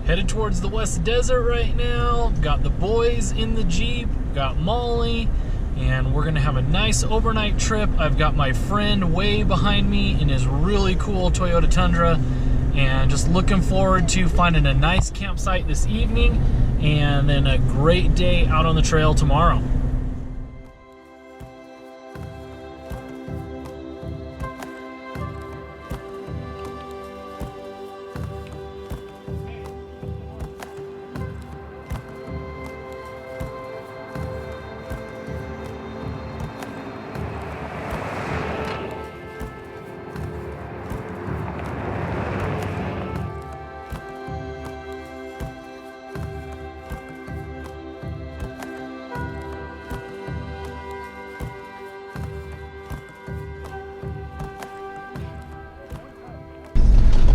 Headed towards the West Desert right now. Got the boys in the Jeep, got Molly, and we're gonna have a nice overnight trip. I've got my friend way behind me in his really cool Toyota Tundra, and just looking forward to finding a nice campsite this evening and then a great day out on the trail tomorrow.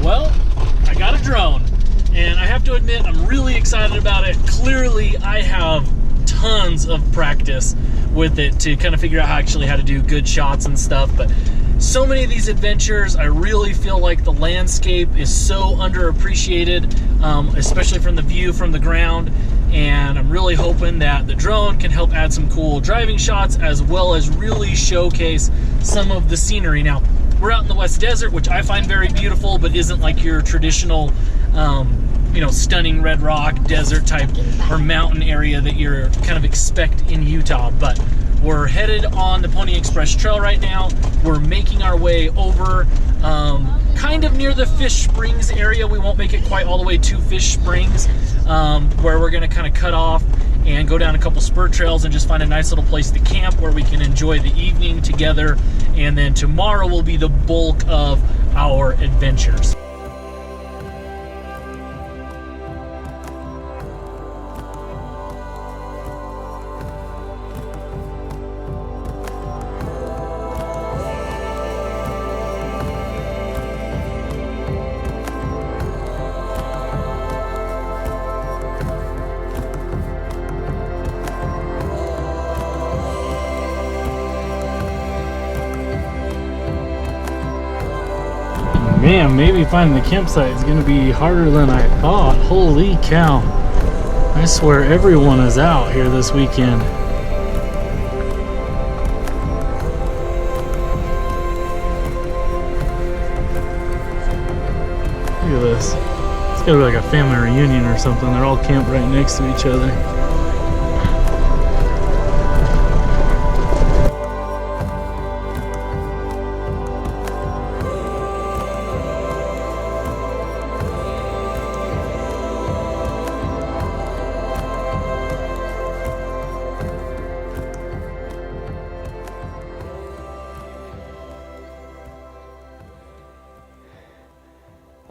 Well, I got a drone, and I have to admit I'm really excited about it. Clearly, I have tons of practice with it to kind of figure out how to do good shots and stuff, but so many of these adventures, I really feel like the landscape is so underappreciated, especially from the view from the ground, and I'm really hoping that the drone can help add some cool driving shots as well as really showcase some of the scenery. Now, we're out in the West Desert, which I find very beautiful, but isn't like your traditional, stunning red rock desert type or mountain area that you're kind of expect in Utah. But we're headed on the Pony Express Trail right now. We're making our way over kind of near the Fish Springs area. We won't make it quite all the way to Fish Springs, where we're gonna kind of cut off and go down a couple spur trails and just find a nice little place to camp where we can enjoy the evening together. And then tomorrow will be the bulk of our adventures. Man, maybe finding the campsite is going to be harder than I thought. Holy cow. I swear everyone is out here this weekend. Look at this. It's got to be like a family reunion or something. They're all camped right next to each other.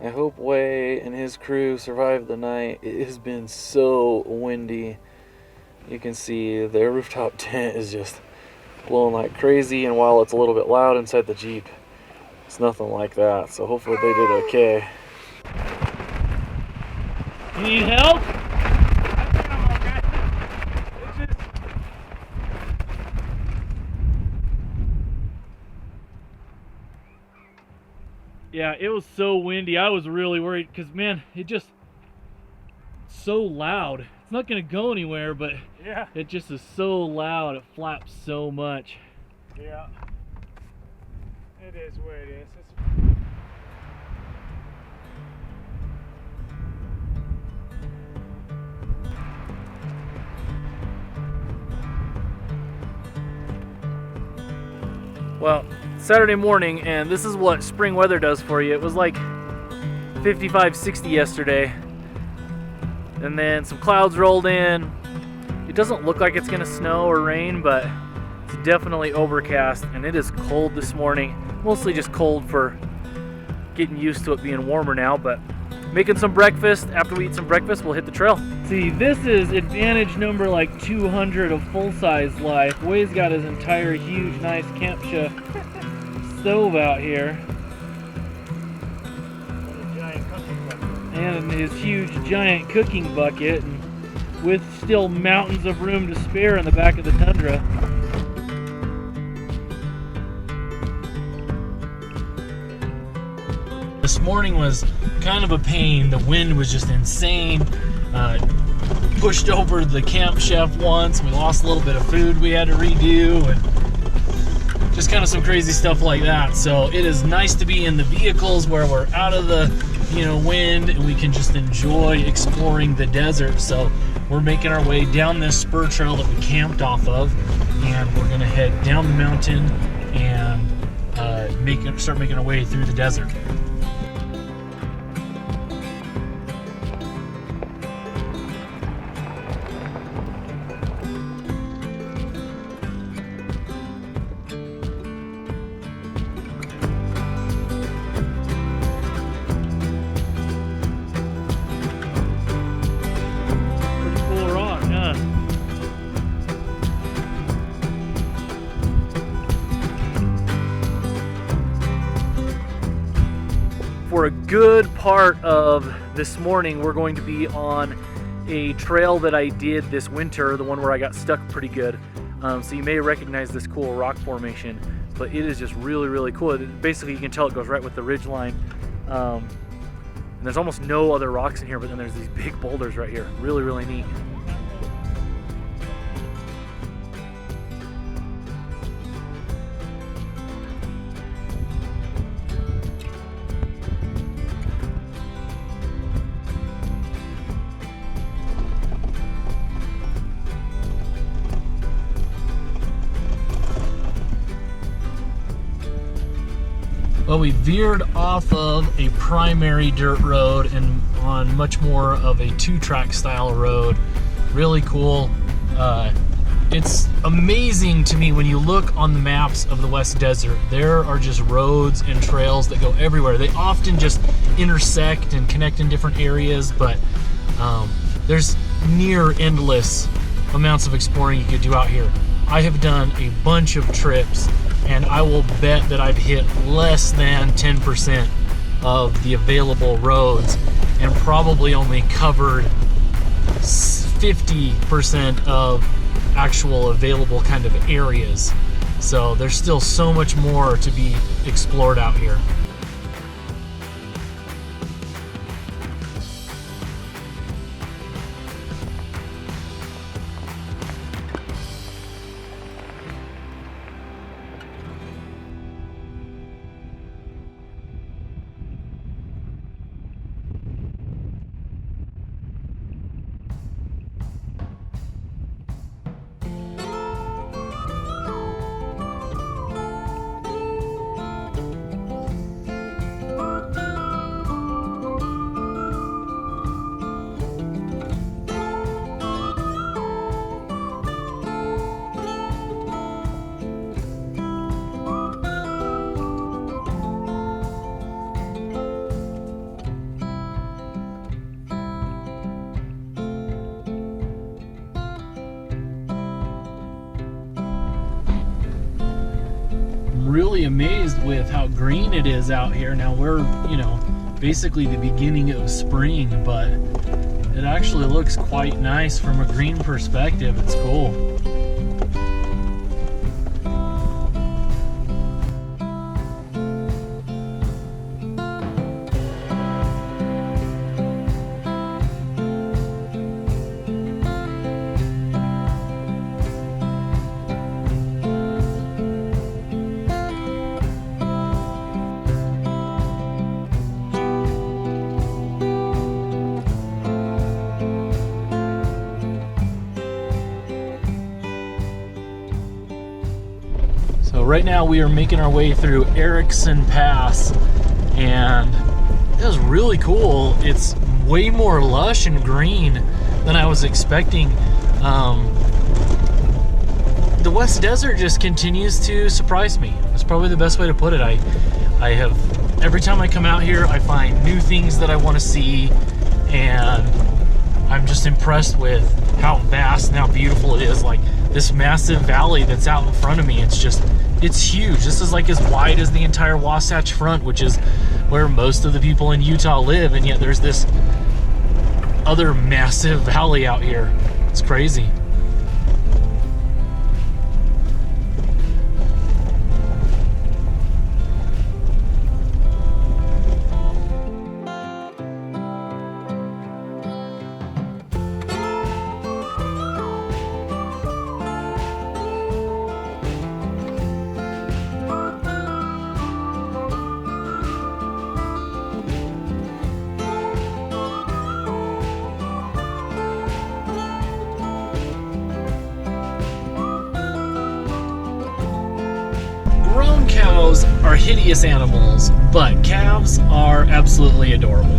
I hope Way and his crew survived the night. It has been so windy. You can see their rooftop tent is just blowing like crazy, and while it's a little bit loud inside the Jeep, it's nothing like that. So hopefully they did okay. You need help? I think I'm okay. It's just... Yeah, it was so windy. I was really worried because, man, it just so loud. It's not going to go anywhere, but yeah, it just is so loud. It flaps so much. Yeah, it is what it is. Well, Saturday morning, and this is what spring weather does for you. It was like 55, 60 yesterday, and then some clouds rolled in. It doesn't look like it's gonna snow or rain, but it's definitely overcast, and it is cold this morning. Mostly just cold for getting used to it being warmer now, but making some breakfast. After we eat some breakfast, we'll hit the trail. See, this is advantage number like 200 of full-size life. Way's got his entire huge, nice camp chef stove out here. And his huge, giant cooking bucket, and with still mountains of room to spare in the back of the Tundra. This morning was kind of a pain. The wind was just insane. Pushed over the camp chef once. We lost a little bit of food we had to redo, and just kind of some crazy stuff like that. So it is nice to be in the vehicles where we're out of the wind, and we can just enjoy exploring the desert. So we're making our way down this spur trail that we camped off of, and we're gonna head down the mountain and start making our way through the desert. For a good part of this morning, we're going to be on a trail that I did this winter, the one where I got stuck pretty good. So you may recognize this cool rock formation, but it is just really, really cool. Basically, you can tell it goes right with the ridge line. And there's almost no other rocks in here, but then there's these big boulders right here. Really, really neat. Well, we veered off of a primary dirt road and on much more of a two-track style road. Really cool. It's amazing to me when you look on the maps of the West Desert. There are just roads and trails that go everywhere. They often just intersect and connect in different areas, but there's near endless amounts of exploring you could do out here. I have done a bunch of trips, and I will bet that I've hit less than 10% of the available roads and probably only covered 50% of actual available kind of areas. So there's still so much more to be explored out here. Really amazed with how green it is out here. Now we're, basically the beginning of spring, but it actually looks quite nice from a green perspective. It's cool. Right now we are making our way through Eriksson Pass, and it was really cool. It's way more lush and green than I was expecting. The West Desert just continues to surprise me. That's probably the best way to put it. I have, every time I come out here, I find new things that I want to see, and I'm just impressed with how vast and how beautiful it is. Like this massive valley that's out in front of me, it's huge. This is like as wide as the entire Wasatch Front, which is where most of the people in Utah live, and yet there's this other massive valley out here. It's crazy. cows are hideous animals, but calves are absolutely adorable.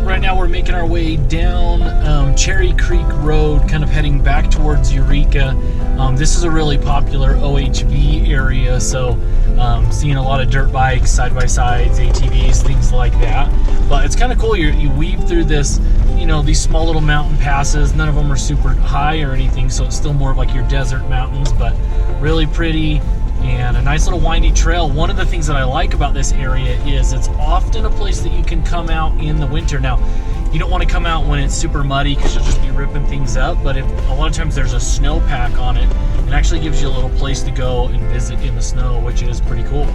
Right now we're making our way down Cherry Creek Road, kind of heading back towards Eureka. This is a really popular OHV area, so seeing a lot of dirt bikes, side-by-sides, ATVs, things like that. But it's kind of cool. You weave through this, you know, these small little mountain passes. None of them are super high or anything, so it's still more of like your desert mountains, but really pretty. And a nice little windy trail. One of the things that I like about this area is it's often a place that you can come out in the winter. Now, you don't want to come out when it's super muddy because you'll just be ripping things up, but if a lot of times there's a snowpack on it, it actually gives you a little place to go and visit in the snow, which is pretty cool.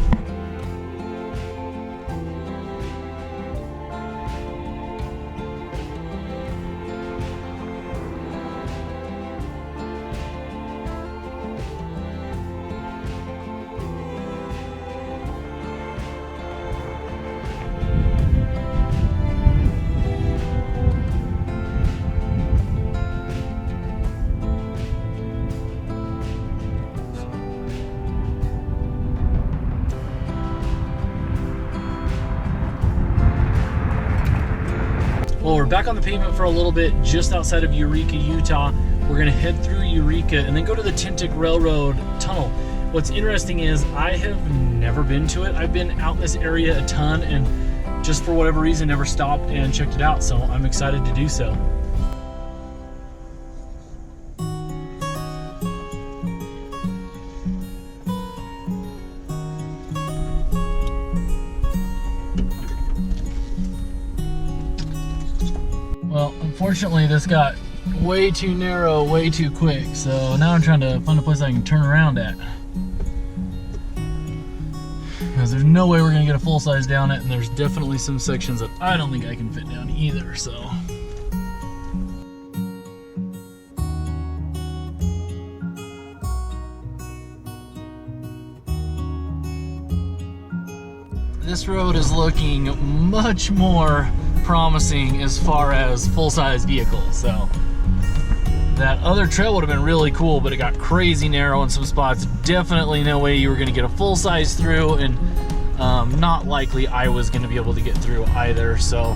Well, we're back on the pavement for a little bit, just outside of Eureka, Utah. We're gonna head through Eureka and then go to the Tintic Railroad Tunnel. What's interesting is I have never been to it. I've been out in this area a ton and just for whatever reason never stopped and checked it out, so I'm excited to do so. Well, unfortunately this got way too narrow, way too quick, so now I'm trying to find a place I can turn around at. Because there's no way we're gonna get a full size down it, and there's definitely some sections that I don't think I can fit down either, so. This road is looking much more promising as far as full-size vehicles, so that other trail would have been really cool, but it got crazy narrow in some spots. Definitely no way you were going to get a full-size through, and not likely I was going to be able to get through either, so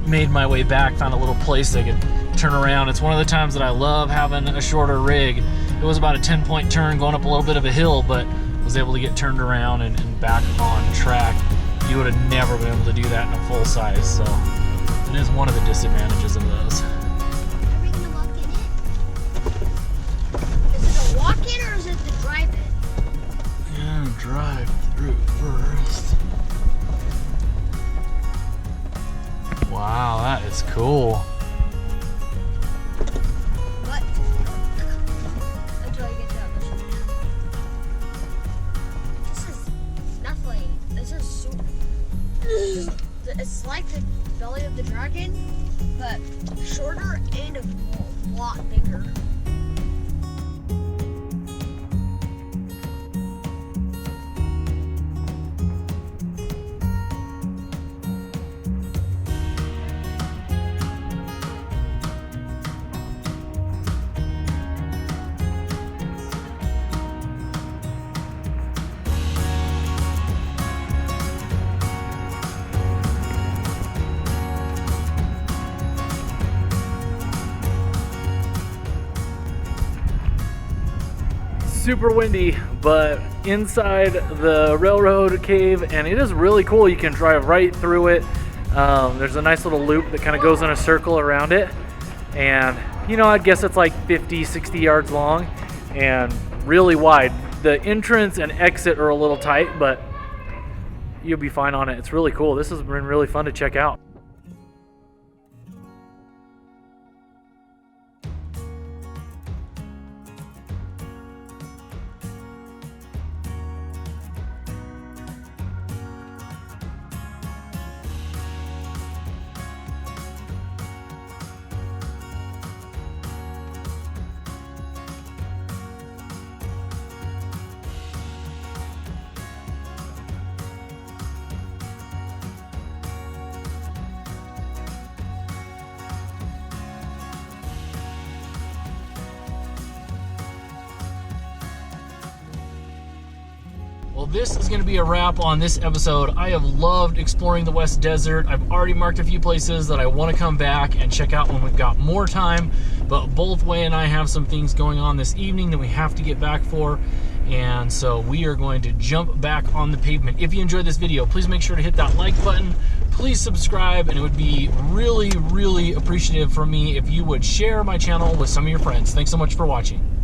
made my way back, found a little place I could turn around. It's one of the times that I love having a shorter rig. It was about a 10-point turn going up a little bit of a hill, but was able to get turned around and back on track. You would have never been able to do that in a full size, so it is one of the disadvantages of those. Are we gonna walk in it? Is it a walk-in or is it the drive-in? Yeah, drive through first. Wow, that is cool. What? Until I get to that mission. This is nothing. This is so. It's like the belly of the dragon, but shorter and a lot bigger. Super windy, but inside the railroad cave, and it is really cool. You can drive right through it. There's a nice little loop that kind of goes in a circle around it, and you know, I guess it's like 50-60 yards long and really wide. The entrance and exit are a little tight, but you'll be fine on it. It's really cool. This has been really fun to check out. this is going to be a wrap on this episode. I have loved exploring the West Desert. I've already marked a few places that I want to come back and check out when we've got more time. But both Way and I have some things going on this evening that we have to get back for. And so we are going to jump back on the pavement. If you enjoyed this video, please make sure to hit that like button. Please subscribe, and it would be really, really appreciative for me if you would share my channel with some of your friends. Thanks so much for watching.